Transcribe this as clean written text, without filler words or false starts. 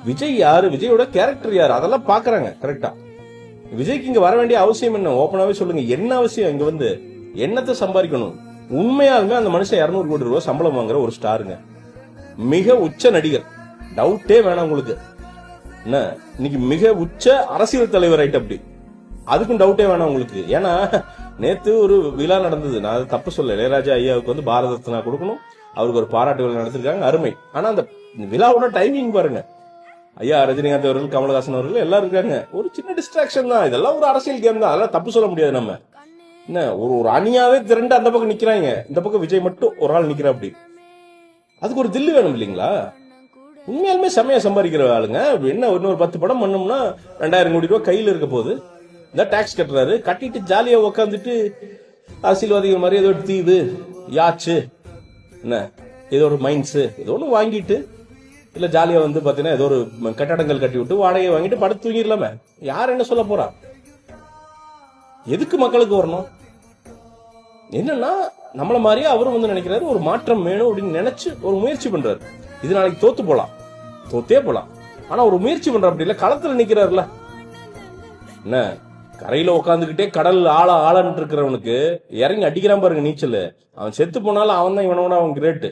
விஜய் யாரு, விஜயோட கேரக்டர் யாரு, அதெல்லாம் பாக்குறாங்க கரெக்டா. விஜய்க்கு இங்க வர வேண்டிய அவசியம் என்ன? ஓப்பனாவே சொல்லுங்க, என்ன அவசியம்? இங்க வந்து என்னத்தை சம்பாதிக்கணும்? உண்மையாலுமே அந்த மனுஷன் 200 கோடி ரூபாய் சம்பளம் வாங்குற ஒரு ஸ்டாருங்க, மிக உச்ச நடிகர், டவுட்டே வேணாம் உங்களுக்கு. என்ன இன்னைக்கு மிக உச்ச அரசியல் தலைவர் ஆயிட்டு, அப்படி அதுக்கும் டவுட்டே வேணாம் உங்களுக்கு. ஏன்னா நேத்து ஒரு விழா நடந்தது, நான் அதை தப்பு சொல்ல, இளையராஜா ஐயாவுக்கு வந்து பாரத ரத்னா கொடுக்கணும், அவருக்கு ஒரு பாராட்டு விழா நடத்திருக்காங்க, அருமை. ஆனா அந்த விழாவோட டைமிங் பாருங்க, ஐயா ரஜினிகாந்த் அவர்கள், கமலஹாசன் அவர்கள் எல்லாரும் இருக்காங்க. ஒரு சின்ன டிஸ்ட்ராக்ஷன் தான், இதெல்லாம் ஒரு அரசியல் கேம் தான், அதெல்லாம் தப்பு சொல்ல முடியாது நம்ம. என்ன ஒரு அணியாவே திரண்டு அந்த பக்கம் நிக்கிறாங்க, இந்த பக்கம் விஜய் மட்டும் ஒரு ஆள் நிக்கிற, அப்படி அதுக்கு ஒரு தில்லு வேணும் இல்லைங்களா? உண்மையாலுமே செம்மையா சம்பாதிக்கிற ஆளுங்க. என்ன இன்னொரு 10 படம் பண்ணோம்னா 2000 கோடி ரூபாய் கையில இருக்க போகுது. இந்த டாக்ஸ் கட்டுறாரு, கட்டிட்டு ஜாலியா உக்காந்துட்டு அரசியல்வாதிகள் மாதிரி ஏதோ தீவு யாச்சு என்ன ஏதோ ஒரு மைன்ஸ் ஏதோ ஒன்று வாங்கிட்டு, இல்ல ஜாலியா வந்து பாத்தீங்கன்னா ஏதோ ஒரு கட்டடங்கள் கட்டி விட்டு வாடகையை வாங்கிட்டு படுத்து தூங்கிடலாமே. யார் என்ன சொல்ல போறா? எதுக்கு மக்களுக்கு வரணும்? என்னன்னா நம்மள மாதிரியே அவரும் வந்து நினைக்கிறாரு, ஒரு மாற்றம் வேணும் அப்படின்னு நினைச்சு ஒரு முயற்சி பண்றாரு. இது நாளைக்கு தோத்தே போலாம், ஆனா ஒரு முயற்சி பண்ற, அப்படி இல்ல களத்துல நிக்கிறாருல. என்ன கரையில உட்காந்துக்கிட்டே கடல் ஆழன்னு இருக்கிறவனுக்கு இறங்கி அடிக்கிறான் பாருங்க நீச்சல், அவன் செத்து போனாலும் அவன் தான் இவனோட அவன் கிரேட்டு.